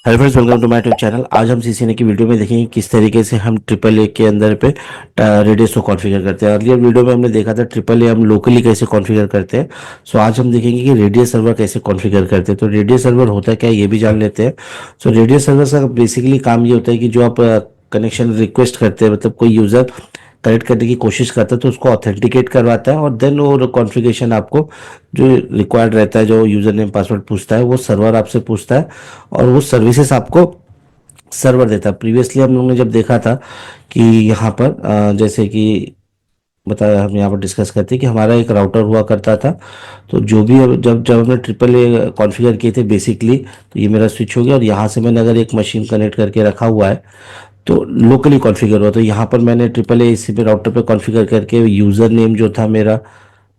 Hello friends, welcome to my YouTube channel. आज हम CCNA की वीडियो में देखेंगे किस तरीके से हम ट्रिपल ए के अंदर पे रेडियस को कॉन्फ़िगर करते हैं। अर्लियर वीडियो में हमने देखा था ट्रिपल ए हम लोकली कैसे कॉन्फ़िगर करते हैं। सो आज हम देखेंगे कि रेडियस सर्वर कैसे कॉन्फ़िगर करते हैं। तो रेडियस सर्वर होता है क्या, ये भी जान लेते हैं। सो रेडियस सर्वर का बेसिकली काम ये होता है कि जो आप कनेक्शन रिक्वेस्ट करते हैं, मतलब कोई यूज़र कनेक्ट करने की कोशिश करता है तो उसको ऑथेंटिकेट करवाता है, और देन वो कॉन्फ़िगरेशन आपको जो रिक्वायर्ड रहता है, जो यूज़र नेम पासवर्ड पूछता है वो सर्वर आपसे पूछता है, और वो सर्विसेज आपको सर्वर देता है। प्रीवियसली हम लोगों ने जब देखा था कि यहाँ पर जैसे कि बताया, हम यहाँ पर डिस्कस करते हैं कि हमारा एक राउटर हुआ करता था। तो जो भी जब जब हमने ट्रिपल ए कॉन्फ़िगर किए थे बेसिकली, तो ये मेरा स्विच हो गया और यहाँ से मैंने अगर एक मशीन कनेक्ट करके रखा हुआ है तो लोकली कॉन्फ़िगर हुआ। तो यहाँ पर मैंने ट्रिपल ए इसी पे राउटर पे कॉन्फ़िगर करके यूज़र नेम जो था मेरा,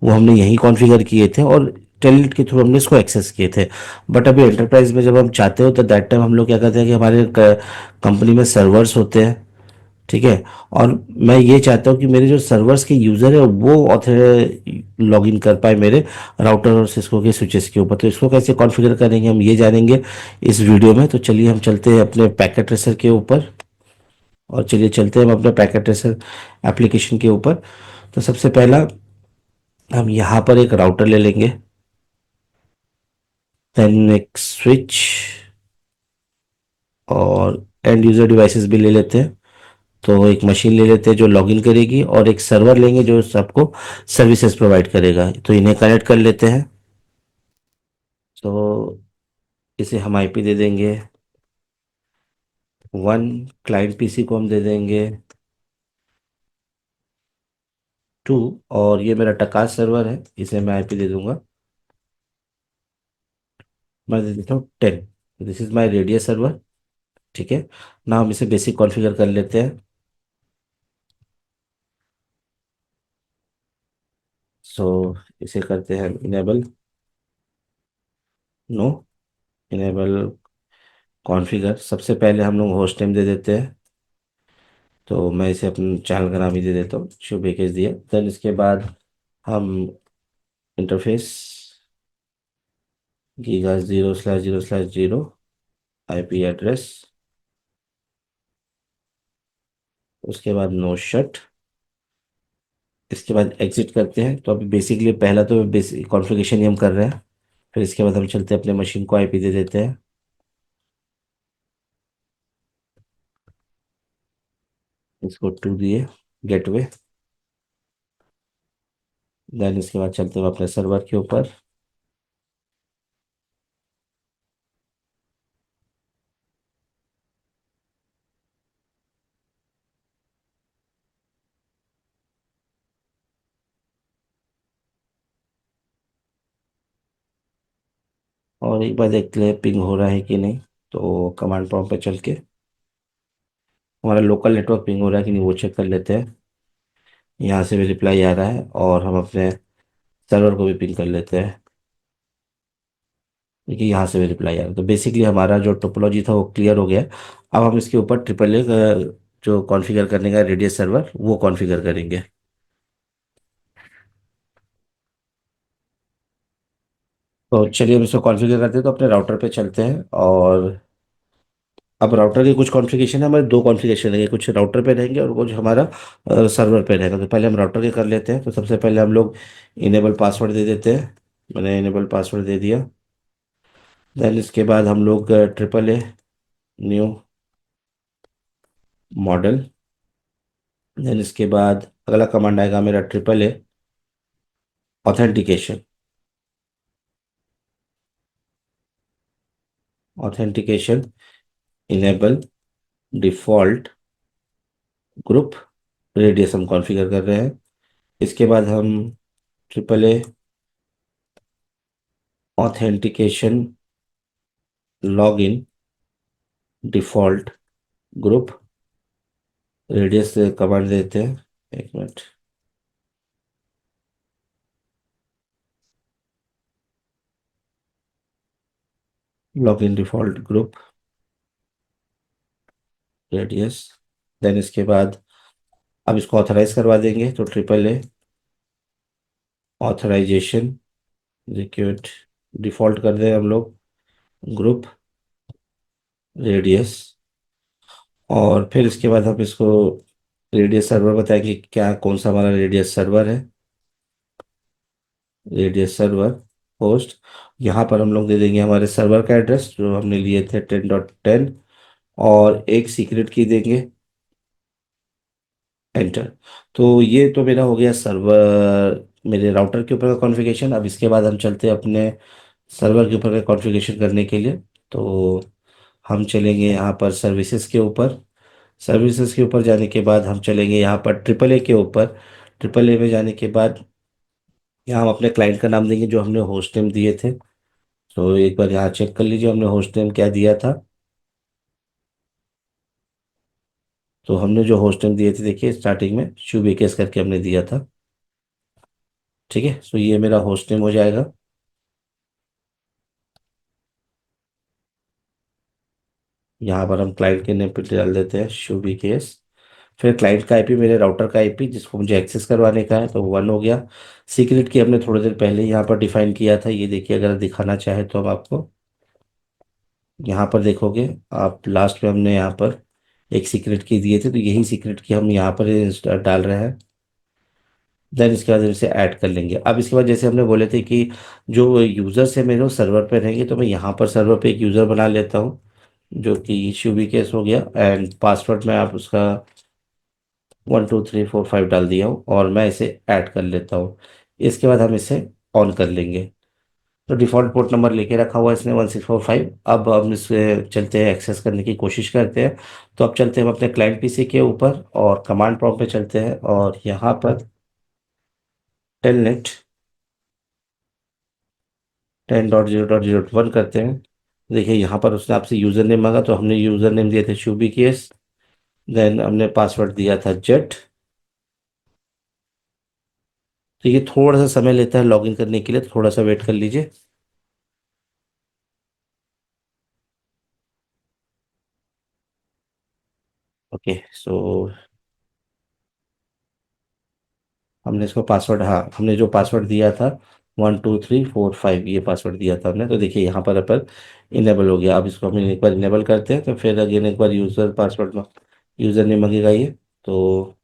वो हमने यहीं कॉन्फ़िगर किए थे और टेलनेट के थ्रू हमने इसको एक्सेस किए थे। बट अभी एंटरप्राइज में जब हम चाहते हो तो दैट टाइम हम लोग क्या करते हैं कि हमारे कंपनी में सर्वर्स होते हैं, ठीक है। और मैं ये चाहता हूँ कि मेरे जो सर्वर्स के यूज़र है वो ऑथर लॉग इन कर पाए मेरे राउटर और सिस्को के स्विचेस के ऊपर। तो इसको कैसे कॉन्फ़िगर करेंगे हम ये जानेंगे इस वीडियो में। तो चलिए हम चलते हैं अपने पैकेट ट्रेसर के ऊपर, और चलिए चलते हैं हम अपने पैकेट ट्रेसर एप्लीकेशन के ऊपर। तो सबसे पहला हम यहाँ पर एक राउटर ले लेंगे, देन एक स्विच, और एंड यूज़र डिवाइसेस भी ले लेते हैं। तो एक मशीन ले लेते हैं जो लॉगिन करेगी, और एक सर्वर लेंगे जो सबको सर्विसेज प्रोवाइड करेगा। तो इन्हें कनेक्ट कर लेते हैं। तो इसे हम आईपी दे देंगे 1, क्लाइंट पीसी को हम दे देंगे 2, और ये मेरा टकास सर्वर है, इसे मैं आईपी दे दूंगा, मैं दे देता हूँ 10। This is my radius server, ठीक है ना। हम इसे बेसिक कॉन्फ़िगर कर लेते हैं। सो इसे करते हैं इनेबल, नो, इनेबल कॉन्फ़िगर। सबसे पहले हम लोग होस्ट नेम दे देते हैं। तो मैं इसे अपने चैनल का नाम ही दे देता हूँ, शुभ केस दिया। देन इसके बाद हम इंटरफेस गीगा 0/0/0 आईपी एड्रेस, उसके बाद नो शट, इसके बाद एग्जिट करते हैं। तो अभी बेसिकली पहला तो बेसिक कॉन्फ़िगरेशन ही हम कर रहे हैं। फिर इसके बाद हम चलते हैं अपने मशीन को आईपी दे देते हैं। इसको 2 दिए, गेटवे। देन इसके बाद चलते हैं अपने सर्वर के ऊपर, और एक बार देखते हैं पिंग हो रहा है कि नहीं। तो कमांड प्रॉम्प्ट पे चल के हमारा लोकल नेटवर्क पिंग हो रहा है कि नहीं वो चेक कर लेते हैं। यहाँ से भी रिप्लाई आ रहा है, और हम अपने सर्वर को भी पिंग कर लेते हैं। देखिए यहाँ से भी रिप्लाई आ रहा है। तो बेसिकली हमारा जो टोपोलॉजी था वो क्लियर हो गया है। अब हम इसके ऊपर ट्रिपल ए जो कॉन्फ़िगर करने का रेडियस सर्वर वो कॉन्फ़िगर करेंगे। तो चलिए हम इसको कॉन्फ़िगर करते हैं। तो अपने राउटर पे चलते हैं, और अब राउटर की कुछ कॉन्फ़िगरेशन है, हमारे दो कॉन्फ़िगरेशन रहेंगे, कुछ राउटर पे रहेंगे और कुछ हमारा सर्वर पे रहेगा। तो पहले हम राउटर के कर लेते हैं। तो सबसे पहले हम लोग इनेबल पासवर्ड दे देते हैं। मैंने इनेबल पासवर्ड दे दिया। देन इसके बाद हम लोग triple A new model. Then इसके बाद अगला कमांड आएगा मेरा triple A authentication. Authentication enable default group radius हम कॉन्फ़िगर कर रहे हैं। इसके बाद हम triple A authentication login default group radius command देते हैं। एक minute, login default group radius. Then इसके बाद अब इसको ऑथराइज करवा देंगे। तो triple A authorisation execute default कर दें हम लोग ग्रुप रेडियस। और फिर इसके बाद हम इसको रेडियस सर्वर बताएंगे, क्या कौन सा हमारा रेडियस सर्वर है। Radius server host. यहाँ पर हम लोग दे देंगे हमारे सर्वर का एड्रेस जो हमने लिए थे 10.10, और एक सीक्रेट की देंगे। एंटर। तो ये तो मेरा हो गया सर्वर, मेरे राउटर के ऊपर का कॉन्फ़िगरेशन। अब इसके बाद हम चलते हैं अपने सर्वर के ऊपर का कॉन्फ़िगरेशन करने के लिए। तो हम चलेंगे यहाँ पर सर्विसेज के ऊपर। सर्विसेज के ऊपर जाने के बाद हम चलेंगे यहाँ पर ट्रिपल ए के ऊपर। ट्रिपल ए में जाने के बाद यहाँ हम अपने क्लाइंट का नाम देंगे जो हमने होस्ट नेम दिए थे। तो एक बार यहाँ चेक कर लीजिए हमने होस्ट नेम क्या दिया था। तो हमने जो होस्ट नेम दिए थे देखिए स्टार्टिंग में शुभिकेश करके हमने दिया था। ठीक है, तो ये मेरा होस्ट नेम हो जाएगा। यहाँ पर हम क्लाइंट के नेम पे डाल देते हैं शुभिकेश। फिर क्लाइंट का आईपी, मेरे राउटर का आईपी जिसको मुझे एक्सेस करवाने का है, तो 1 हो गया। सीक्रेट की हमने थोड़ी देर पहले यहाँ पर डिफाइन किया था, ये देखिए अगर दिखाना चाहे तो हम आपको यहाँ पर देखोगे। आप लास्ट में हमने यहाँ पर एक सीक्रेट की दिए थे, तो यही सीक्रेट की हम यहाँ पर डाल रहे हैं। देन इसके बाद इसे ऐड कर लेंगे। अब इसके बाद जैसे हमने बोले थे कि जो यूज़र्स है मेरे वो सर्वर पे रहेंगे, तो मैं यहाँ पर सर्वर पे एक यूज़र बना लेता हूँ जो कि शुभिकेश हो गया। एंड पासवर्ड में आप उसका 1 2 3 4 5 डाल दिया हूँ, और मैं इसे ऐड कर लेता हूँ। इसके बाद हम इसे ऑन कर लेंगे। तो डिफ़ॉल्ट पोर्ट नंबर लेके रखा हुआ है इसने 1645। अब हम इसे चलते हैं एक्सेस करने की कोशिश करते हैं। तो अब चलते हैं हम अपने क्लाइंट पीसी के ऊपर और कमांड प्रॉम्प्ट पे चलते हैं, और यहाँ पर टेलनेट 10.0.0.1 करते हैं। देखिए यहाँ पर उसने आपसे यूज़र नेम मांगा, तो हमने यूज़र नेम दिए थे शुभिकेश। देन हमने पासवर्ड दिया था जेट। तो ये थोड़ा सा समय लेता है लॉगिन करने के लिए, तो थोड़ा सा वेट कर लीजिए। ओके, सो हमने इसको पासवर्ड, हाँ हमने जो पासवर्ड दिया था 1 2 3 4 5, ये पासवर्ड दिया था हमने। तो देखिए यहाँ पर इनेबल हो गया। अब इसको हम एक बार इनेबल करते हैं, तो फिर अगेन एक बार यूज़र पासवर्ड में यूज़र नेम मांगेगा ये। तो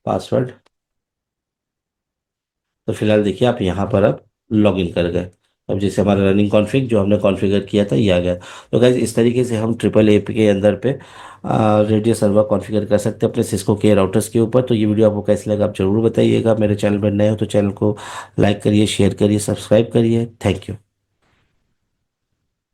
पासवर्ड। तो फिलहाल देखिए आप यहाँ पर अब लॉग इन कर गए। अब जैसे हमारा रनिंग कॉन्फ़िग जो हमने कॉन्फ़िगर किया था ये आ गया। तो गाइस इस तरीके से हम ट्रिपल ए के अंदर पे रेडियो सर्वर कॉन्फ़िगर कर सकते हैं अपने सिस्को के राउटर्स के ऊपर। तो ये वीडियो आपको कैसे लगा आप जरूर बताइएगा। मेरे चैनल पर नए हो तो चैनल को लाइक करिए, शेयर करिए, सब्सक्राइब करिए। Thank you.